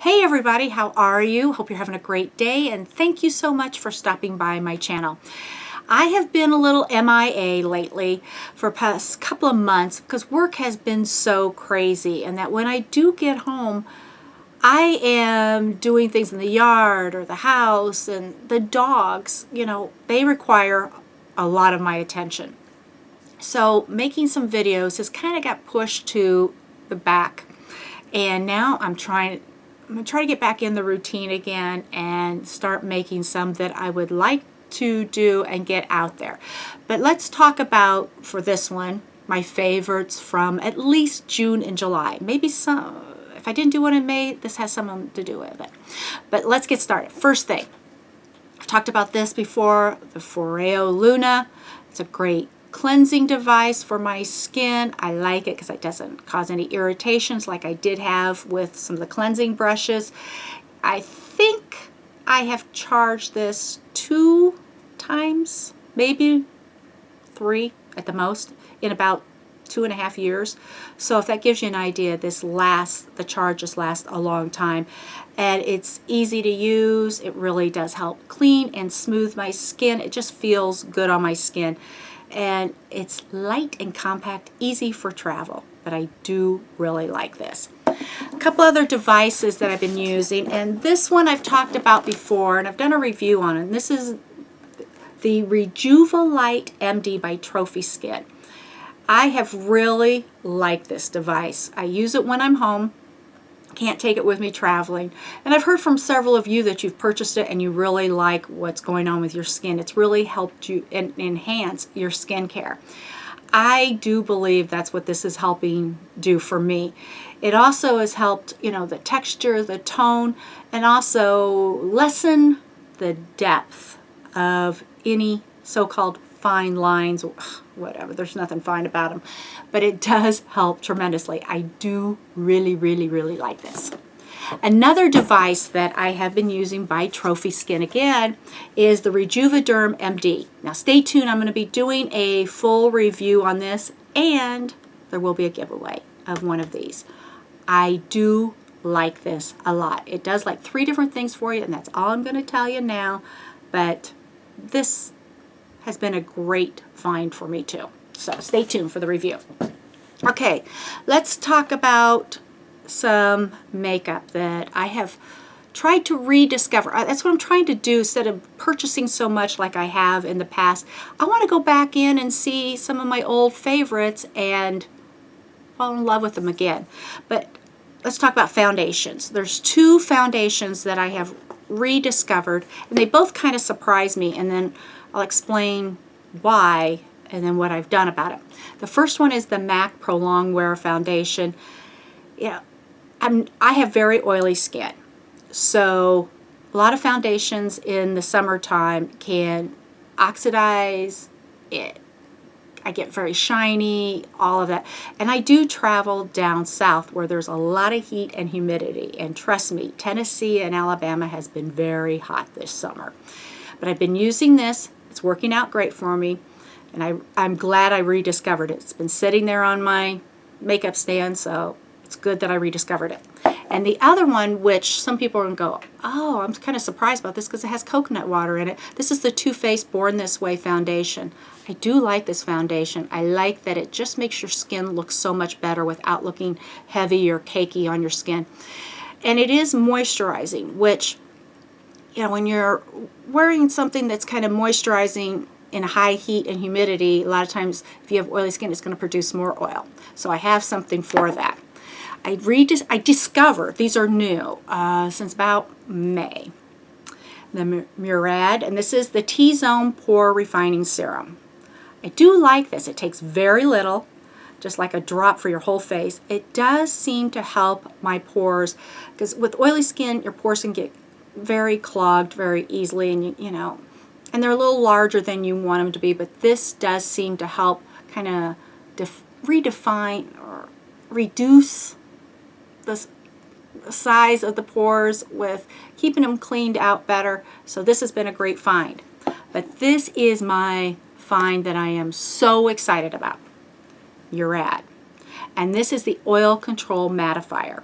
Hey everybody, how are you? Hope you're having a great day, and thank you so much for stopping by my channel. I have been a little MIA lately for the past couple of months because work has been so crazy, and that when I do get home, I am doing things in the yard or the house, and the dogs, they require a lot of my attention. So making some videos has kind of got pushed to the back, and now I'm trying to get back in the routine again and start making some that I would like to do and get out there. But let's talk about, for this one, my favorites from at least June and July. Maybe some, if I didn't do one in May, this has something to do with it. But let's get started. First thing, I've talked about this before, the Foreo Luna. It's a great cleansing device for my skin. I like it because it doesn't cause any irritations like I did have with some of the cleansing brushes. I think I have charged this 2 times, maybe 3 at the most, in about 2.5 years. So if that gives you an idea, the charges last a long time. And it's easy to use. It really does help clean and smooth my skin. It just feels good on my skin. And it's light and compact, easy for travel, but I do really like this. A couple other devices that I've been using, and this one I've talked about before, and I've done a review on it, and this is the Rejuvadermmd by Trophy Skin. I have really liked this device. I use it when I'm home. Can't take it with me traveling. And I've heard from several of you that you've purchased it and you really like what's going on with your skin. It's really helped you enhance your skincare. I do believe that's what this is helping do for me. It also has helped, the texture, the tone, and also lessen the depth of any so-called fine lines, whatever, there's nothing fine about them, but it does help tremendously. I do really like this. Another device that I have been using by Trophy Skin again is the Rejuvadermmd. Now stay tuned, I'm going to be doing a full review on this, and there will be a giveaway of one of these. I do like this a lot. It does like 3 different things for you, and that's all I'm going to tell you now, but this has been a great find for me too. So stay tuned for the review. Okay, let's talk about some makeup that I have tried to rediscover. That's what I'm trying to do instead of purchasing so much like I have in the past. I want to go back in and see some of my old favorites and fall in love with them again. But let's talk about foundations. There's 2 foundations that I have rediscovered, and they both kind of surprise me, and then I'll explain why and then what I've done about it. The first one is the MAC Pro Longwear foundation. I have very oily skin, so a lot of foundations in the summertime can oxidize it. I get very shiny, all of that. And I do travel down south where there's a lot of heat and humidity. And trust me, Tennessee and Alabama has been very hot this summer. But I've been using this. It's working out great for me. And I'm glad I rediscovered it. It's been sitting there on my makeup stand, so it's good that I rediscovered it. And the other one, which some people are going to go, oh, I'm kind of surprised about this because it has coconut water in it. This is the Too Faced Born This Way foundation. I do like this foundation. I like that it just makes your skin look so much better without looking heavy or cakey on your skin. And it is moisturizing, which, when you're wearing something that's kind of moisturizing in high heat and humidity, a lot of times if you have oily skin, it's going to produce more oil. So I have something for that. I discovered, these are new, since about May, the Murad, and this is the T-Zone Pore Refining Serum. I do like this. It takes very little, just like a drop for your whole face. It does seem to help my pores, because with oily skin, your pores can get very clogged very easily, and and they're a little larger than you want them to be, but this does seem to help kind of redefine or reduce the size of the pores with keeping them cleaned out better. So this has been a great find. But this is my find that I am so excited about. You're at. And this is the Oil Control Mattifier.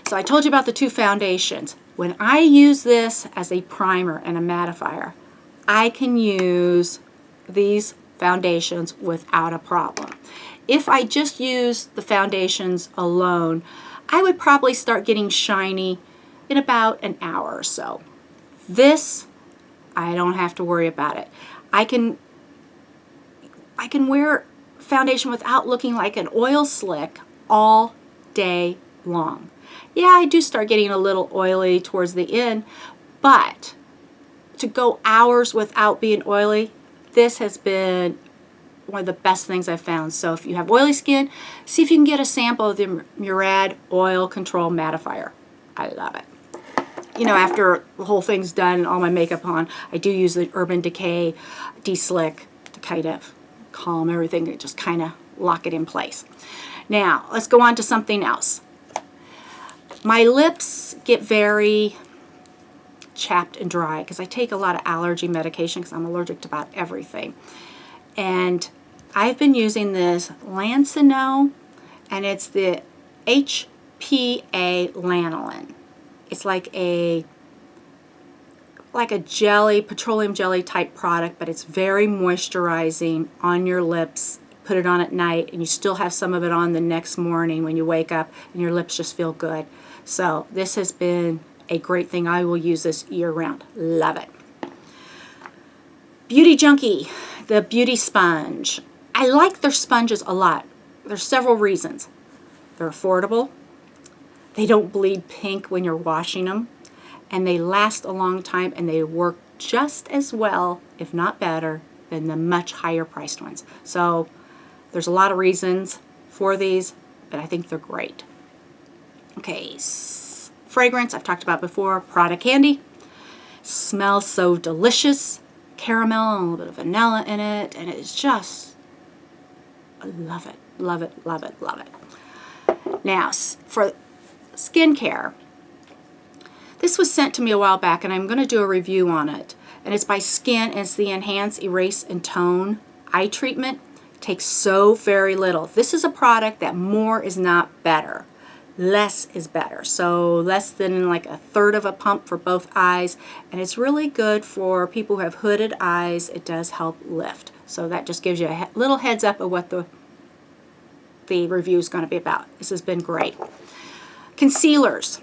So I told you about the two foundations. When I use this as a primer and a mattifier, I can use these foundations without a problem. If I just use the foundations alone, I would probably start getting shiny in about an hour or so. This, I don't have to worry about it. I can wear foundation without looking like an oil slick all day long. Yeah, I do start getting a little oily towards the end, but to go hours without being oily, this has been one of the best things I've found. So if you have oily skin, see if you can get a sample of the Murad Oil Control Mattifier. I love it. You know, after the whole thing's done and all my makeup on, I do use the Urban Decay De-Slick to kind of calm everything and just kind of lock it in place. Now, let's go on to something else. My lips get very chapped and dry because I take a lot of allergy medication because I'm allergic to about everything. And I've been using this Lancome, and it's the HPA lanolin. It's like a jelly, petroleum jelly type product, but it's very moisturizing on your lips. Put it on at night and you still have some of it on the next morning when you wake up and your lips just feel good. So this has been a great thing. I will use this year round. Love it. Beauty Junkie, the Beauty Sponge. I like their sponges a lot. There's several reasons. They're affordable. They don't bleed pink when you're washing them. And they last a long time and they work just as well, if not better, than the much higher priced ones. So there's a lot of reasons for these, but I think they're great. Okay, fragrance I've talked about before, Prada Candy. Smells so delicious. Caramel and a little bit of vanilla in it, and it's just, I love it, love it, love it, love it. Now, for skincare, this was sent to me a while back, and I'm going to do a review on it. And it's by Skin, and it's the Enhance, Erase, and Tone Eye Treatment. It takes so very little. This is a product that more is not better. Less is better. So less than like a third of a pump for both eyes, and it's really good for people who have hooded eyes. It does help lift. So that just gives you a little heads up of what the review is going to be about. This has been great. Concealers.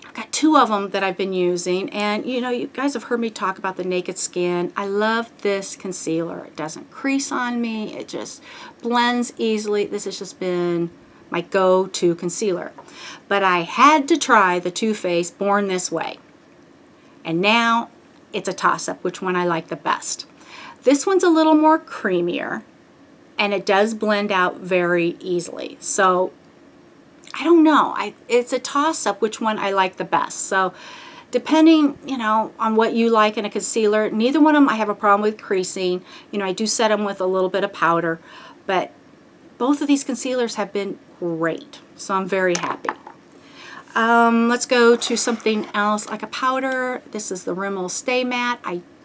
I've got two of them that I've been using, and you know, you guys have heard me talk about the Naked Skin. I love this concealer. It doesn't crease on me. It just blends easily. This has just been my go-to concealer. But I had to try the Too Faced Born This Way. And now it's a toss-up which one I like the best. This one's a little more creamier and it does blend out very easily. So I don't know. It's a toss-up which one I like the best. So depending, you know, on what you like in a concealer, neither one of them I have a problem with creasing. You know, I do set them with a little bit of powder, but both of these concealers have been great, so I'm very happy. Let's go to something else like a powder. This is the Rimmel Stay Matte.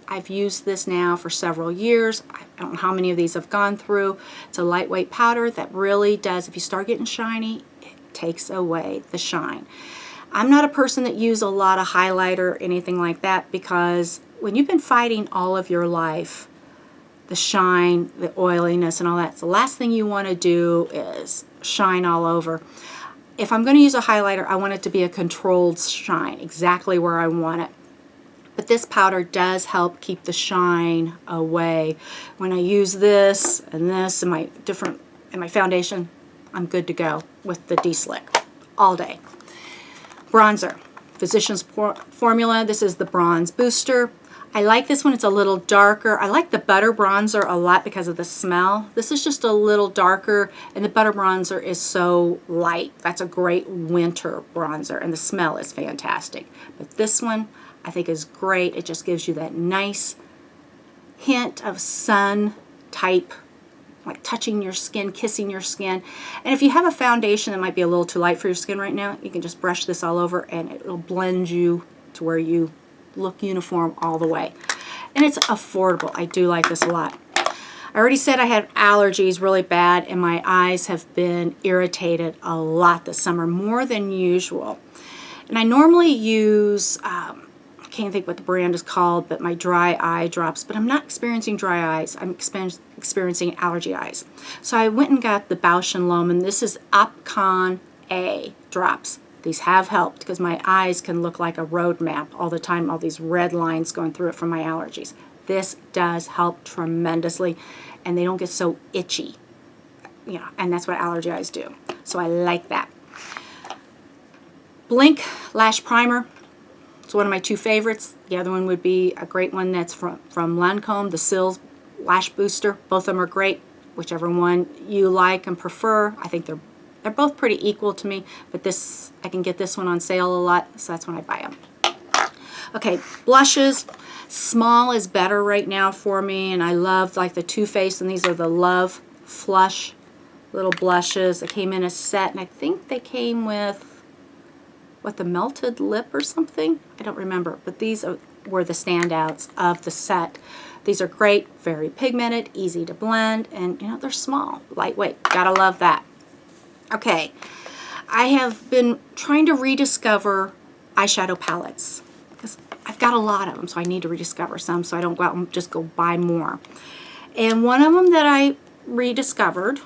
I've used this now for several years. I don't know how many of these I've gone through. It's a lightweight powder that really does, if you start getting shiny, it takes away the shine. I'm not a person that uses a lot of highlighter or anything like that, because when you've been fighting all of your life the shine, the oiliness, and all that, the last thing you want to do is shine all over. If I'm going to use a highlighter, I want it to be a controlled shine, exactly where I want it. But this powder does help keep the shine away. When I use this and my foundation, I'm good to go with the De-Slick all day. Bronzer, Physicians Formula. This is the Bronze Booster. I like this one. It's a little darker. I like the Butter Bronzer a lot because of the smell. This is just a little darker, and the Butter Bronzer is so light. That's a great winter bronzer, and the smell is fantastic. But this one I think is great. It just gives you that nice hint of sun type, like touching your skin, kissing your skin. And if you have a foundation that might be a little too light for your skin right now, you can just brush this all over and it'll blend you to where you look uniform all the way. And it's affordable. I do like this a lot. I already said I had allergies really bad, and my eyes have been irritated a lot this summer, more than usual. And I normally use, I can't think what the brand is called, but my dry eye drops, but I'm not experiencing dry eyes. I'm experiencing allergy eyes. So I went and got the Bausch & Lomb, and this is Opcon A drops. These have helped because my eyes can look like a road map all the time, all these red lines going through it from my allergies. This does help tremendously, and they don't get so itchy, you know, and that's what allergy eyes do. So I like that. Blink Lash Primer. It's one of my two favorites. The other one would be a great one that's from Lancome, the Sills Lash Booster. Both of them are great. Whichever one you like and prefer. I think they're both pretty equal to me, but this, I can get this one on sale a lot, so that's when I buy them. Okay, blushes. Small is better right now for me, and I love like the Too Faced, and these are the Love Flush little blushes. They came in a set, and I think they came with, what, the Melted Lip or something? I don't remember, but these were the standouts of the set. These are great, very pigmented, easy to blend, and you know, they're small, lightweight. Gotta love that. Okay, I have been trying to rediscover eyeshadow palettes because I've got a lot of them, so I need to rediscover some so I don't go out and just go buy more. And one of them that I rediscovered,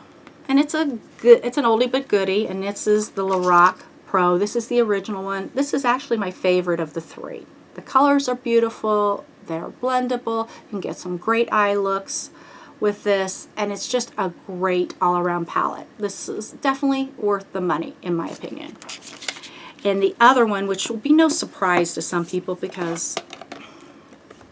and it's an oldie but goodie, and this is the Lorac Pro. This is the original one. This is actually my favorite of the three. The colors are beautiful, they're blendable, you can get some great eye looks with this, and it's just a great all-around palette. This is definitely worth the money, in my opinion. And the other one, which will be no surprise to some people because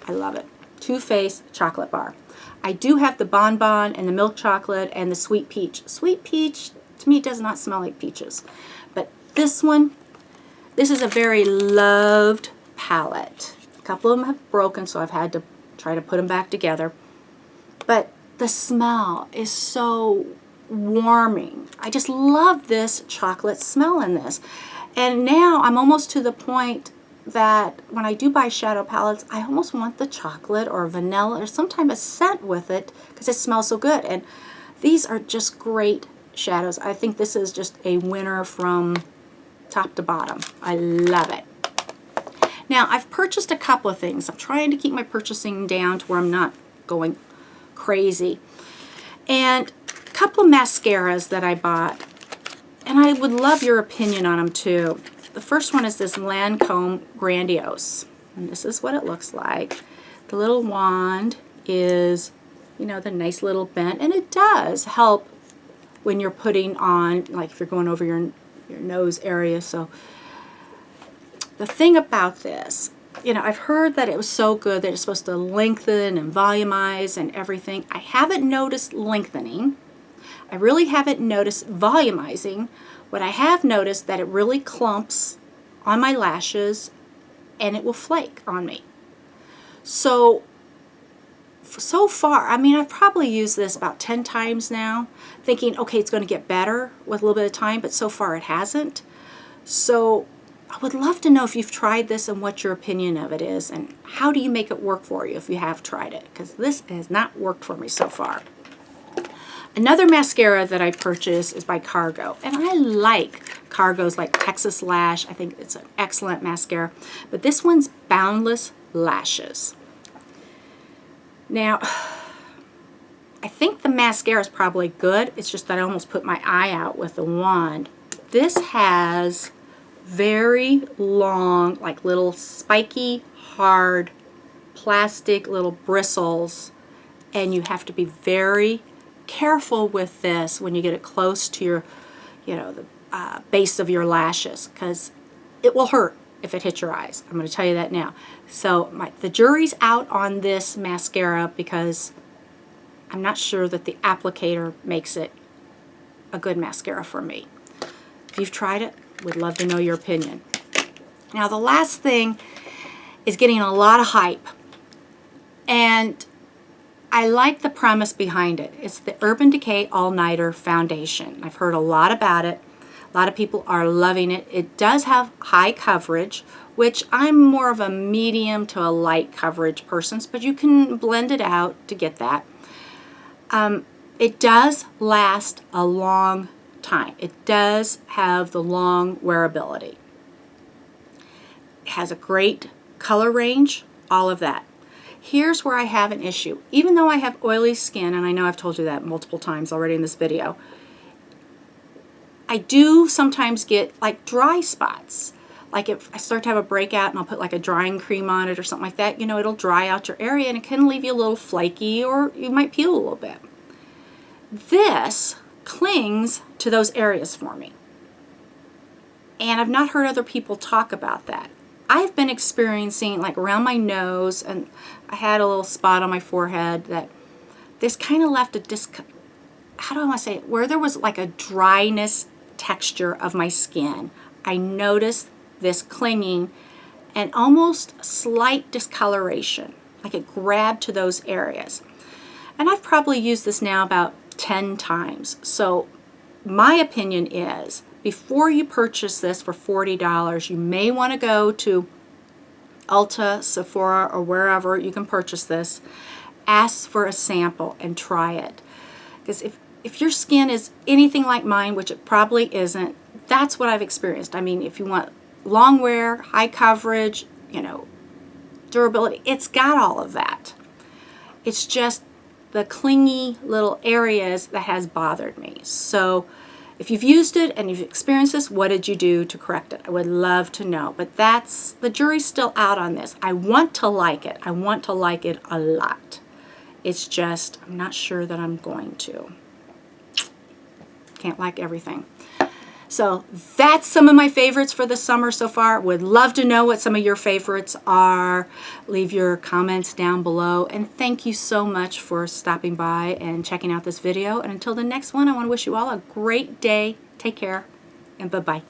I love it, Too Faced Chocolate Bar. I do have the Bonbon and the milk chocolate and the sweet peach. Sweet peach, to me, does not smell like peaches. But this one, this is a very loved palette. A couple of them have broken, so I've had to try to put them back together. But the smell is so warming. I just love this chocolate smell in this. And now I'm almost to the point that when I do buy shadow palettes, I almost want the chocolate or vanilla or some type of scent with it because it smells so good. And these are just great shadows. I think this is just a winner from top to bottom. I love it. Now, I've purchased a couple of things. I'm trying to keep my purchasing down to where I'm not going crazy. And a couple of mascaras that I bought, and I would love your opinion on them too. The first one is this Lancome Grandiose, and this is what it looks like. The little wand is, you know, the nice little bent, and it does help when you're putting on, like if you're going over your nose area. So the thing about this, you know, I've heard that it was so good that it's supposed to lengthen and volumize and everything. I haven't noticed lengthening. I really haven't noticed volumizing. What I have noticed that it really clumps on my lashes and it will flake on me. So far, I mean, I've probably used this about 10 times now, thinking, okay, it's going to get better with a little bit of time, but so far it hasn't. So I would love to know if you've tried this and what your opinion of it is, and how do you make it work for you if you have tried it, because this has not worked for me so far. Another mascara that I purchased is by Cargo, and I like Cargo's like Texas Lash. I think it's an excellent mascara, but this one's Boundless Lashes. Now, I think the mascara is probably good. It's just that I almost put my eye out with the wand. This has very long, like little spiky, hard, plastic little bristles, and you have to be very careful with this when you get it close to your, you know, the base of your lashes, because it will hurt if it hits your eyes. I'm going to tell you that now. So the jury's out on this mascara because I'm not sure that the applicator makes it a good mascara for me. If you've tried it, would love to know your opinion. Now, the last thing is getting a lot of hype, and I like the premise behind it. It's the Urban Decay All-Nighter Foundation. I've heard a lot about it. A lot of people are loving it. It does have high coverage, which I'm more of a medium to a light coverage person, but you can blend it out to get that. It does last a long time. It does have the long wearability. It has a great color range, all of that. Here's where I have an issue. Even though I have oily skin, and I know I've told you that multiple times already in this video, I do sometimes get like dry spots. Like if I start to have a breakout and I'll put like a drying cream on it or something like that, you know, it'll dry out your area and it can leave you a little flaky, or you might peel a little bit. This clings to those areas for me. And I've not heard other people talk about that. I've been experiencing like around my nose, and I had a little spot on my forehead that this kind of left a how do I want to say it? Where there was like a dryness texture of my skin. I noticed this clinging and almost slight discoloration, like it grabbed to those areas. And I've probably used this now about 10 times. So my opinion is, before you purchase this for $40, you may want to go to Ulta, Sephora, or wherever you can purchase this. Ask for a sample and try it. Because if your skin is anything like mine, which it probably isn't, that's what I've experienced. I mean, if you want long wear, high coverage, you know, durability, it's got all of that. It's just the clingy little areas that has bothered me. So if you've used it and you've experienced this, what did you do to correct it? I would love to know. But the jury's still out on this. I want to like it. I want to like it a lot. It's just, I'm not sure that I'm going to. Can't like everything. So that's some of my favorites for the summer so far. Would love to know what some of your favorites are. Leave your comments down below. And thank you so much for stopping by and checking out this video. And until the next one, I want to wish you all a great day. Take care and bye-bye.